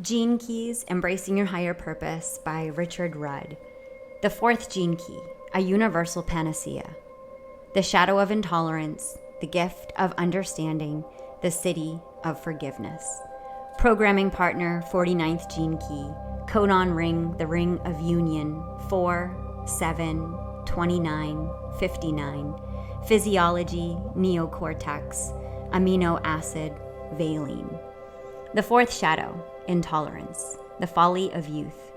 Gene Keys, Embracing Your Higher Purpose by Richard Rudd. The fourth gene key, a universal panacea. The shadow of intolerance, the gift of understanding, the city of forgiveness. Programming partner, 49th gene key. Codon ring, the ring of union, 4, 7, 29, 59. Physiology, neocortex. Amino acid, valine. The fourth shadow, intolerance, the folly of youth.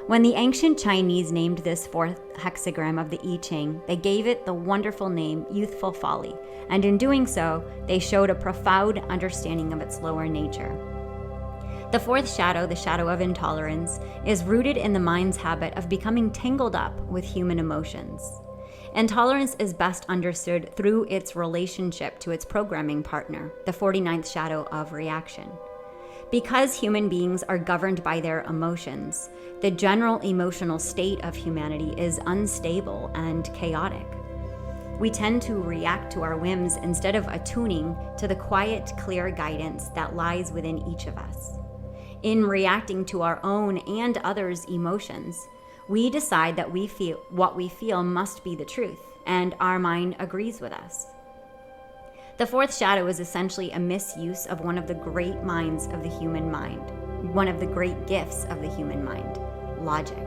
When the ancient Chinese named this fourth hexagram of the I Ching, they gave it the wonderful name youthful folly, and in doing so, they showed a profound understanding of its lower nature. The fourth shadow, the shadow of intolerance, is rooted in the mind's habit of becoming tangled up with human emotions. Intolerance is best understood through its relationship to its programming partner, the 49th shadow of reaction. Because human beings are governed by their emotions, the general emotional state of humanity is unstable and chaotic. We tend to react to our whims instead of attuning to the quiet, clear guidance that lies within each of us. In reacting to our own and others' emotions, we decide that what we feel must be the truth, and our mind agrees with us. The fourth shadow is essentially a misuse of one of the great minds of the human mind, one of the great gifts of the human mind, logic.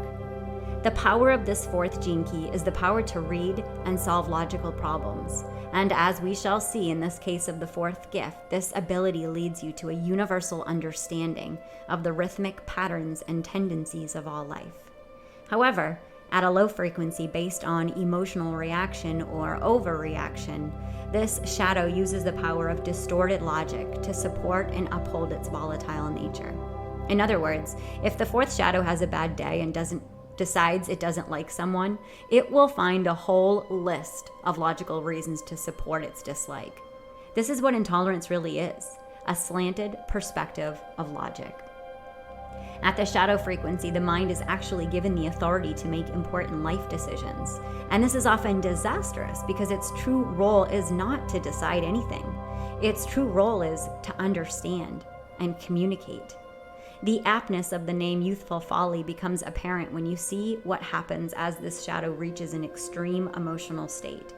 The power of this fourth gene key is the power to read and solve logical problems. And as we shall see in this case of the fourth gift, this ability leads you to a universal understanding of the rhythmic patterns and tendencies of all life. However, at a low frequency based on emotional reaction or overreaction, this shadow uses the power of distorted logic to support and uphold its volatile nature. In other words, if the fourth shadow has a bad day and decides it doesn't like someone, it will find a whole list of logical reasons to support its dislike. This is what intolerance really is, a slanted perspective of logic. At the shadow frequency, the mind is actually given the authority to make important life decisions. And this is often disastrous because its true role is not to decide anything. Its true role is to understand and communicate. The aptness of the name youthful folly becomes apparent when you see what happens as this shadow reaches an extreme emotional state.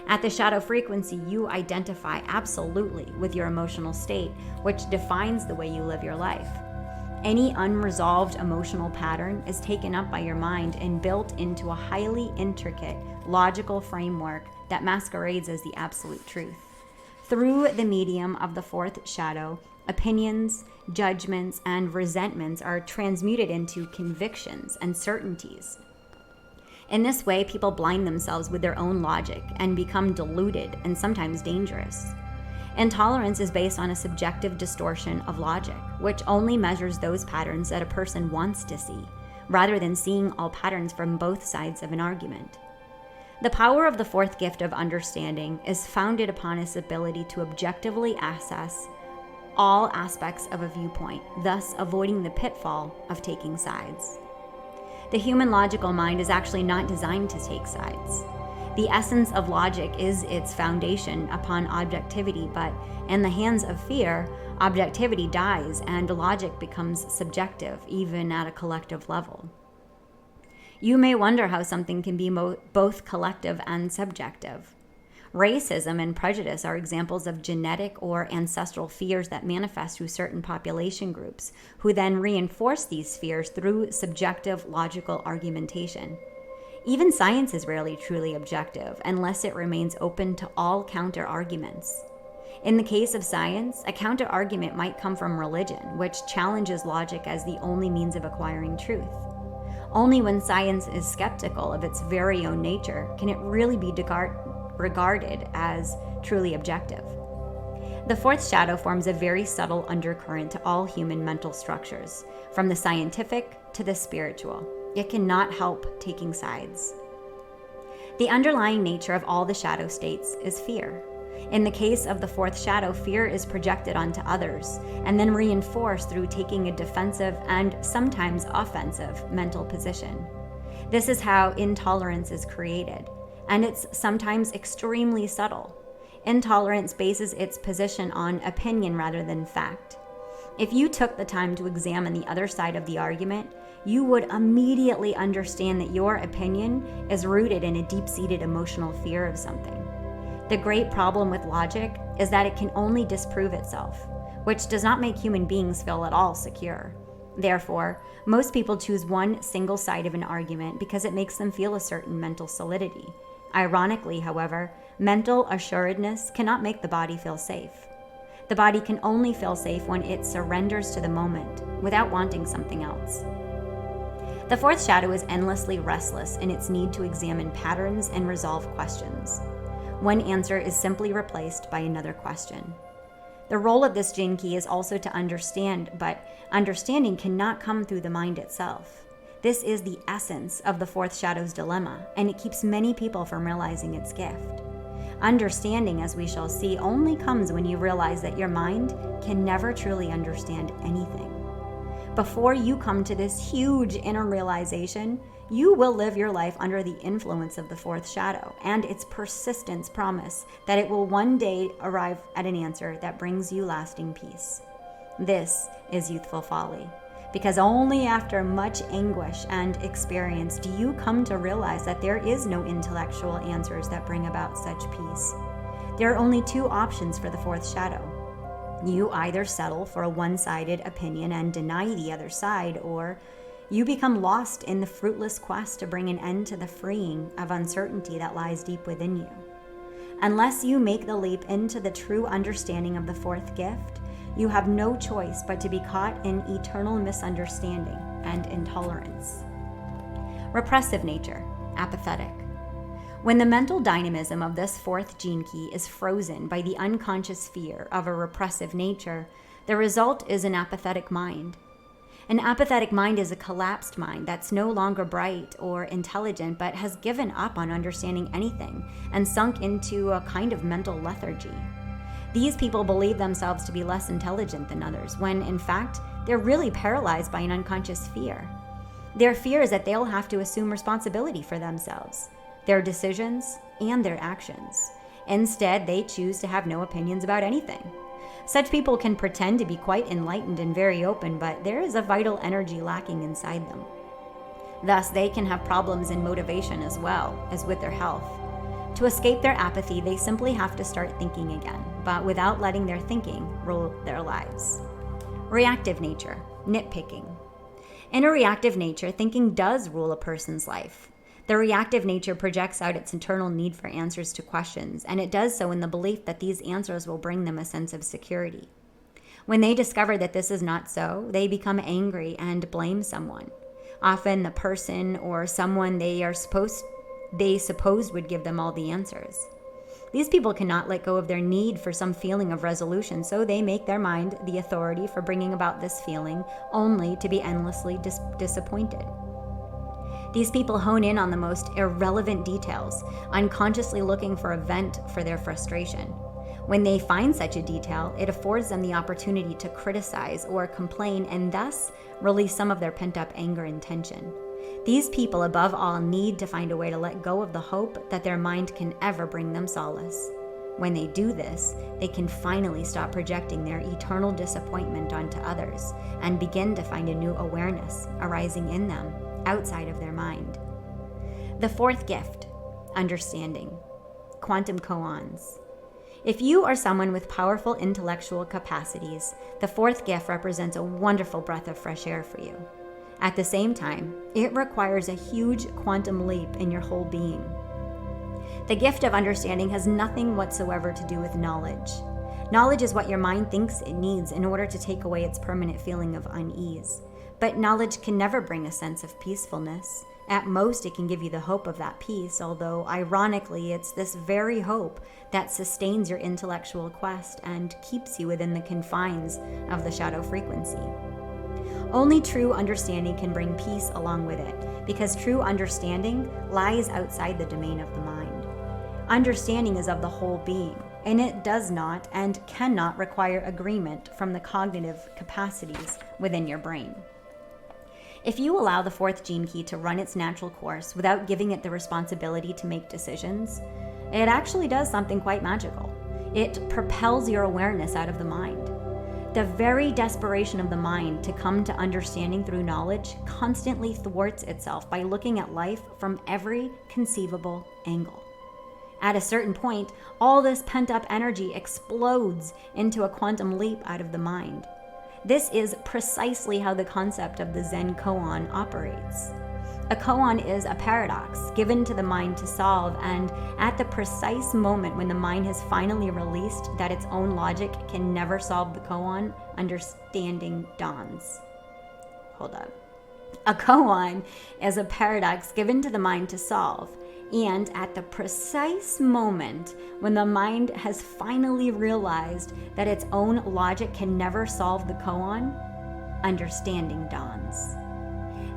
At the shadow frequency, you identify absolutely with your emotional state, which defines the way you live your life. Any unresolved emotional pattern is taken up by your mind and built into a highly intricate, logical framework that masquerades as the absolute truth. Through the medium of the fourth shadow, opinions, judgments, and resentments are transmuted into convictions and certainties. In this way, people blind themselves with their own logic and become deluded and sometimes dangerous. Intolerance is based on a subjective distortion of logic, which only measures those patterns that a person wants to see, rather than seeing all patterns from both sides of an argument. The power of the fourth gift of understanding is founded upon its ability to objectively assess all aspects of a viewpoint, thus avoiding the pitfall of taking sides. The human logical mind is actually not designed to take sides. The essence of logic is its foundation upon objectivity, but in the hands of fear, objectivity dies and logic becomes subjective, even at a collective level. You may wonder how something can be both collective and subjective. Racism and prejudice are examples of genetic or ancestral fears that manifest through certain population groups, who then reinforce these fears through subjective logical argumentation. Even science is rarely truly objective unless it remains open to all counter-arguments. In the case of science, a counter-argument might come from religion, which challenges logic as the only means of acquiring truth. Only when science is skeptical of its very own nature can it really be regarded as truly objective. The fourth shadow forms a very subtle undercurrent to all human mental structures, from the scientific to the spiritual. It cannot help taking sides. The underlying nature of all the shadow states is fear. In the case of the fourth shadow, fear is projected onto others and then reinforced through taking a defensive and sometimes offensive mental position. This is how intolerance is created, and it's sometimes extremely subtle. Intolerance bases its position on opinion rather than fact. If you took the time to examine the other side of the argument, you would immediately understand that your opinion is rooted in a deep-seated emotional fear of something. The great problem with logic is that it can only disprove itself, which does not make human beings feel at all secure. Therefore, most people choose one single side of an argument because it makes them feel a certain mental solidity. Ironically, however, mental assuredness cannot make the body feel safe. The body can only feel safe when it surrenders to the moment without wanting something else. The fourth shadow is endlessly restless in its need to examine patterns and resolve questions. One answer is simply replaced by another question. The role of this gene key is also to understand, but understanding cannot come through the mind itself. This is the essence of the fourth shadow's dilemma, and it keeps many people from realizing its gift. Understanding, as we shall see, only comes when you realize that your mind can never truly understand anything. Before you come to this huge inner realization, you will live your life under the influence of the fourth shadow and its persistence promise that it will one day arrive at an answer that brings you lasting peace. This is youthful folly, because only after much anguish and experience do you come to realize that there is no intellectual answers that bring about such peace. There are only two options for the fourth shadow. You either settle for a one-sided opinion and deny the other side, or you become lost in the fruitless quest to bring an end to the freeing of uncertainty that lies deep within you. Unless you make the leap into the true understanding of the fourth gift, you have no choice but to be caught in eternal misunderstanding and intolerance. Repressive nature, apathetic. When the mental dynamism of this fourth gene key is frozen by the unconscious fear of a repressive nature, the result is an apathetic mind. An apathetic mind is a collapsed mind that's no longer bright or intelligent, but has given up on understanding anything and sunk into a kind of mental lethargy. These people believe themselves to be less intelligent than others, when in fact, they're really paralyzed by an unconscious fear. Their fear is that they'll have to assume responsibility for themselves, their decisions, and their actions. Instead, they choose to have no opinions about anything. Such people can pretend to be quite enlightened and very open, but there is a vital energy lacking inside them. Thus, they can have problems in motivation as well as with their health. To escape their apathy, they simply have to start thinking again, but without letting their thinking rule their lives. Reactive nature, nitpicking. In a reactive nature, thinking does rule a person's life. The reactive nature projects out its internal need for answers to questions, and it does so in the belief that these answers will bring them a sense of security. When they discover that this is not so, they become angry and blame someone. Often the person or someone they supposed would give them all the answers. These people cannot let go of their need for some feeling of resolution, so they make their mind the authority for bringing about this feeling, only to be endlessly disappointed. These people hone in on the most irrelevant details, unconsciously looking for a vent for their frustration. When they find such a detail, it affords them the opportunity to criticize or complain and thus release some of their pent-up anger and tension. These people, above all, need to find a way to let go of the hope that their mind can ever bring them solace. When they do this, they can finally stop projecting their eternal disappointment onto others and begin to find a new awareness arising in them outside of their mind. The fourth gift, understanding, quantum koans. If you are someone with powerful intellectual capacities, the fourth gift represents a wonderful breath of fresh air for you. At the same time, it requires a huge quantum leap in your whole being. The gift of understanding has nothing whatsoever to do with knowledge. Knowledge is what your mind thinks it needs in order to take away its permanent feeling of unease. But knowledge can never bring a sense of peacefulness. At most, it can give you the hope of that peace, although ironically, it's this very hope that sustains your intellectual quest and keeps you within the confines of the shadow frequency. Only true understanding can bring peace along with it, because true understanding lies outside the domain of the mind. Understanding is of the whole being, and it does not and cannot require agreement from the cognitive capacities within your brain. If you allow the fourth gene key to run its natural course without giving it the responsibility to make decisions, it actually does something quite magical. It propels your awareness out of the mind. The very desperation of the mind to come to understanding through knowledge constantly thwarts itself by looking at life from every conceivable angle. At a certain point, all this pent-up energy explodes into a quantum leap out of the mind. This is precisely how the concept of the Zen koan operates. A koan is a paradox given to the mind to solve, and at the precise moment when the mind has finally released that its own logic can never solve the koan, understanding dawns. Hold up. A koan is a paradox given to the mind to solve, and at the precise moment when the mind has finally realized that its own logic can never solve the koan, understanding dawns.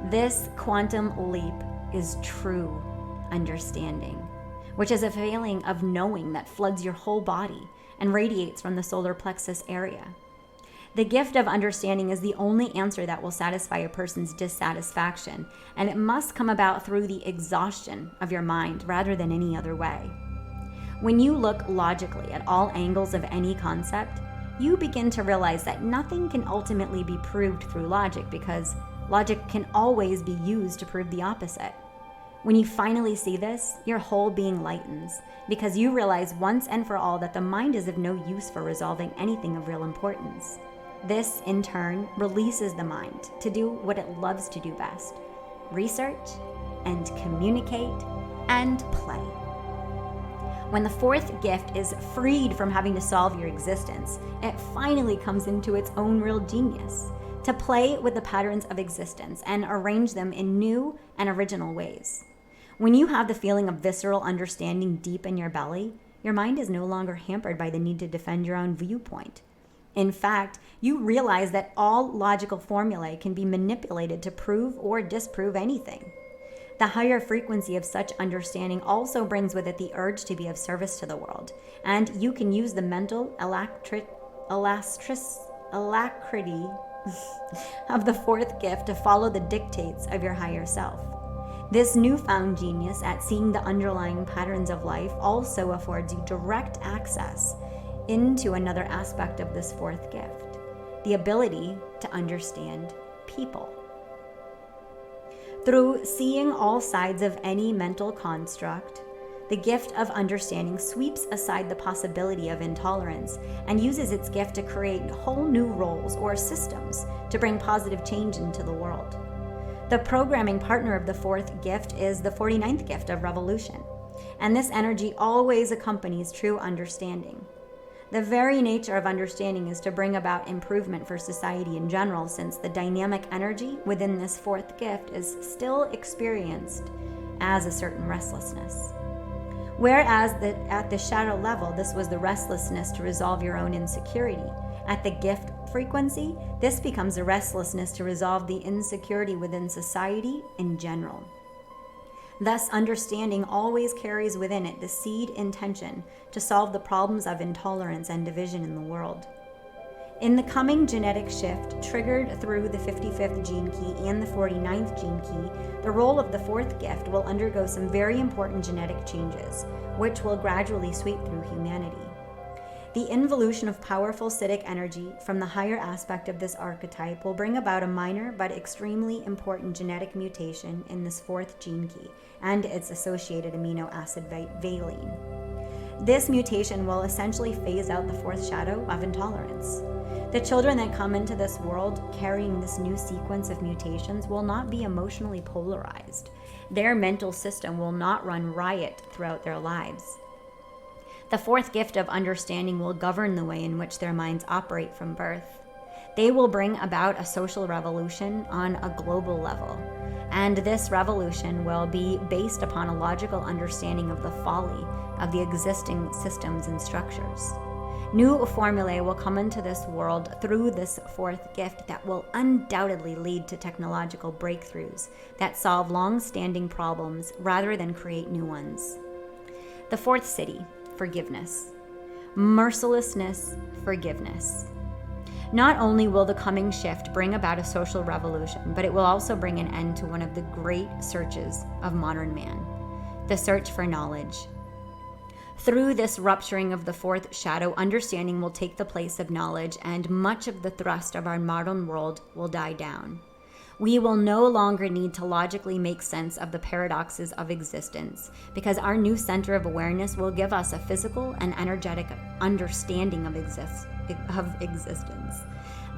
This quantum leap is true understanding, which is a feeling of knowing that floods your whole body and radiates from the solar plexus area. The gift of understanding is the only answer that will satisfy a person's dissatisfaction, and it must come about through the exhaustion of your mind rather than any other way. When you look logically at all angles of any concept, you begin to realize that nothing can ultimately be proved through logic because logic can always be used to prove the opposite. When you finally see this, your whole being lightens because you realize once and for all that the mind is of no use for resolving anything of real importance. This, in turn, releases the mind to do what it loves to do best: research and communicate and play. When the fourth gift is freed from having to solve your existence, it finally comes into its own real genius: to play with the patterns of existence and arrange them in new and original ways. When you have the feeling of visceral understanding deep in your belly, your mind is no longer hampered by the need to defend your own viewpoint. In fact, you realize that all logical formulae can be manipulated to prove or disprove anything. The higher frequency of such understanding also brings with it the urge to be of service to the world, and you can use the mental alacrity of the fourth gift to follow the dictates of your higher self. This newfound genius at seeing the underlying patterns of life also affords you direct access into another aspect of this fourth gift: the ability to understand people. Through seeing all sides of any mental construct, the gift of understanding sweeps aside the possibility of intolerance and uses its gift to create whole new roles or systems to bring positive change into the world. The programming partner of the fourth gift is the 49th gift of revolution, and this energy always accompanies true understanding. The very nature of understanding is to bring about improvement for society in general, since the dynamic energy within this fourth gift is still experienced as a certain restlessness. Whereas at the shadow level, this was the restlessness to resolve your own insecurity. At the gift frequency, this becomes a restlessness to resolve the insecurity within society in general. Thus, understanding always carries within it the seed intention to solve the problems of intolerance and division in the world. In the coming genetic shift triggered through the 55th gene key and the 49th gene key, the role of the fourth gift will undergo some very important genetic changes, which will gradually sweep through humanity. The involution of powerful Siddhic energy from the higher aspect of this archetype will bring about a minor but extremely important genetic mutation in this fourth gene key and its associated amino acid valine. This mutation will essentially phase out the fourth shadow of intolerance. The children that come into this world carrying this new sequence of mutations will not be emotionally polarized. Their mental system will not run riot throughout their lives. The fourth gift of understanding will govern the way in which their minds operate from birth. They will bring about a social revolution on a global level, and this revolution will be based upon a logical understanding of the folly of the existing systems and structures. New formulae will come into this world through this fourth gift that will undoubtedly lead to technological breakthroughs that solve long-standing problems rather than create new ones. The fourth city: forgiveness. Mercilessness, forgiveness. Not only will the coming shift bring about a social revolution, but it will also bring an end to one of the great searches of modern man: the search for knowledge. Through this rupturing of the fourth shadow, understanding will take the place of knowledge, and much of the thrust of our modern world will die down. We will no longer need to logically make sense of the paradoxes of existence, because our new center of awareness will give us a physical and energetic understanding of existence.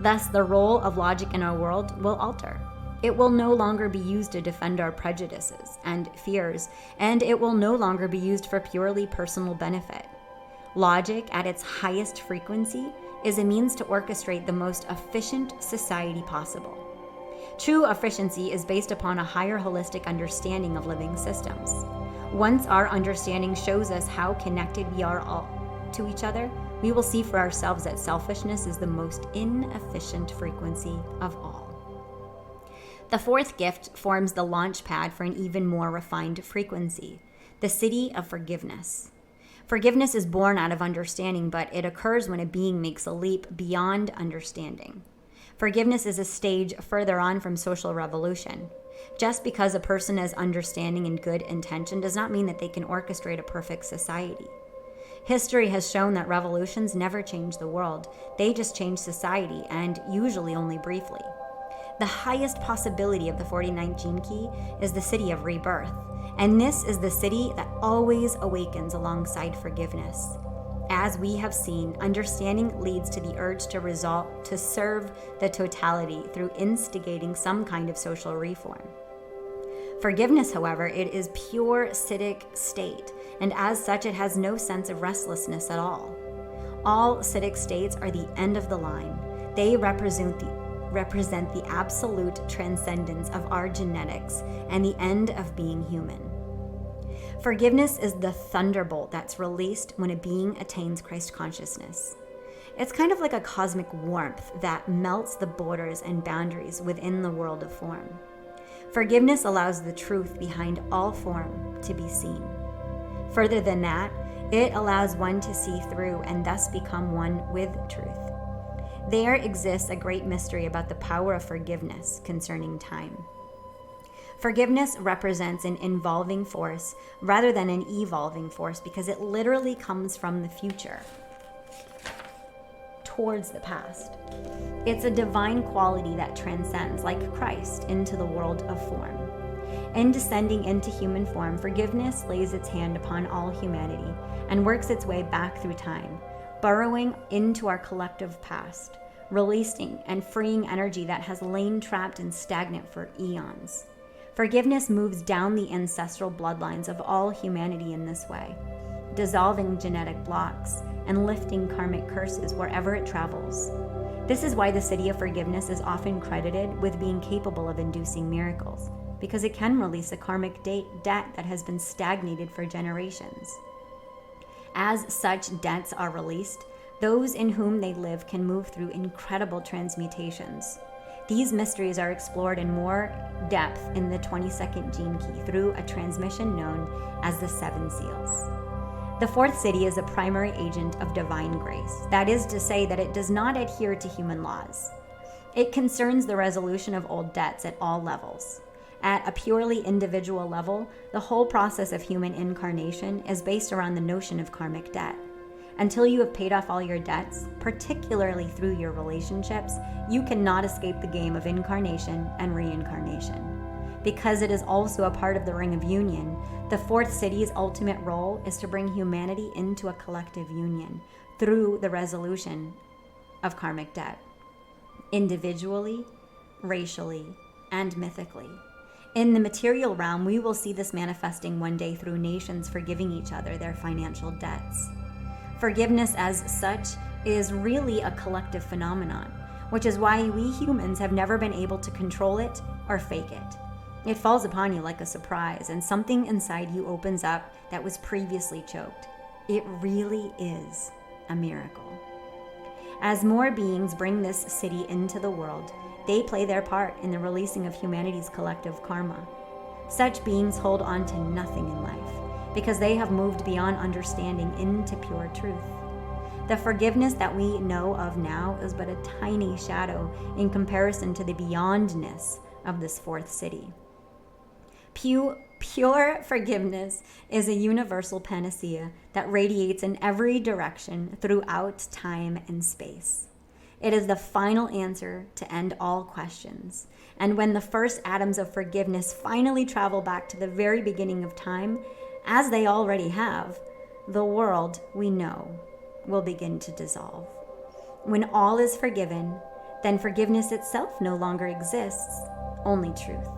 Thus, the role of logic in our world will alter. It will no longer be used to defend our prejudices and fears, and it will no longer be used for purely personal benefit. Logic, at its highest frequency, is a means to orchestrate the most efficient society possible. True efficiency is based upon a higher holistic understanding of living systems. Once our understanding shows us how connected we are all to each other, we will see for ourselves that selfishness is the most inefficient frequency of all. The fourth gift forms the launch pad for an even more refined frequency, the city of forgiveness. Forgiveness is born out of understanding, but it occurs when a being makes a leap beyond understanding. Forgiveness is a stage further on from social revolution. Just because a person has understanding and good intention does not mean that they can orchestrate a perfect society. History has shown that revolutions never change the world. They just change society, and usually only briefly. The highest possibility of the 49th gene key is the city of rebirth, and this is the city that always awakens alongside forgiveness. As we have seen, understanding leads to the urge to serve the totality through instigating some kind of social reform. Forgiveness, however, it is pure citic state, and as such it has no sense of restlessness at all. All citic states are the end of the line. They represent the absolute transcendence of our genetics and the end of being human. Forgiveness is the thunderbolt that's released when a being attains Christ consciousness. It's kind of like a cosmic warmth that melts the borders and boundaries within the world of form. Forgiveness allows the truth behind all form to be seen. Further than that, it allows one to see through and thus become one with truth. There exists a great mystery about the power of forgiveness concerning time. Forgiveness represents an involving force rather than an evolving force because it literally comes from the future towards the past. It's a divine quality that transcends, like Christ, into the world of form. In descending into human form, forgiveness lays its hand upon all humanity and works its way back through time, burrowing into our collective past, releasing and freeing energy that has lain trapped and stagnant for eons. Forgiveness moves down the ancestral bloodlines of all humanity in this way, dissolving genetic blocks and lifting karmic curses wherever it travels. This is why the city of forgiveness is often credited with being capable of inducing miracles, because it can release a karmic debt that has been stagnated for generations. As such debts are released, those in whom they live can move through incredible transmutations. These mysteries are explored in more depth in the 22nd gene key through a transmission known as the 7 seals. The fourth city is a primary agent of divine grace. That is to say that it does not adhere to human laws. It concerns the resolution of old debts at all levels. At a purely individual level, the whole process of human incarnation is based around the notion of karmic debt. Until you have paid off all your debts, particularly through your relationships, you cannot escape the game of incarnation and reincarnation. Because it is also a part of the Ring of Union, the fourth city's ultimate role is to bring humanity into a collective union through the resolution of karmic debt, individually, racially, and mythically. In the material realm, we will see this manifesting one day through nations forgiving each other their financial debts. Forgiveness as such is really a collective phenomenon, which is why we humans have never been able to control it or fake it. It falls upon you like a surprise, and something inside you opens up that was previously choked. It really is a miracle. As more beings bring this city into the world, they play their part in the releasing of humanity's collective karma. Such beings hold on to nothing in life because they have moved beyond understanding into pure truth. The forgiveness that we know of now is but a tiny shadow in comparison to the beyondness of this fourth city. Pure forgiveness is a universal panacea that radiates in every direction throughout time and space. It is the final answer to end all questions. And when the first atoms of forgiveness finally travel back to the very beginning of time, as they already have, the world we know will begin to dissolve. When all is forgiven, then forgiveness itself no longer exists, only truth.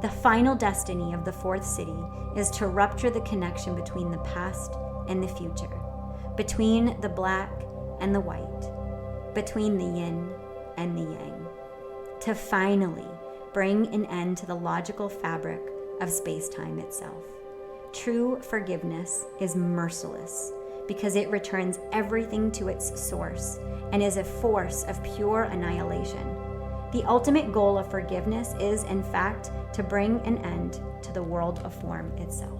The final destiny of the fourth city is to rupture the connection between the past and the future, between the black and the white, between the yin and the yang, to finally bring an end to the logical fabric of space-time itself. True forgiveness is merciless because it returns everything to its source and is a force of pure annihilation. The ultimate goal of forgiveness is, in fact, to bring an end to the world of form itself.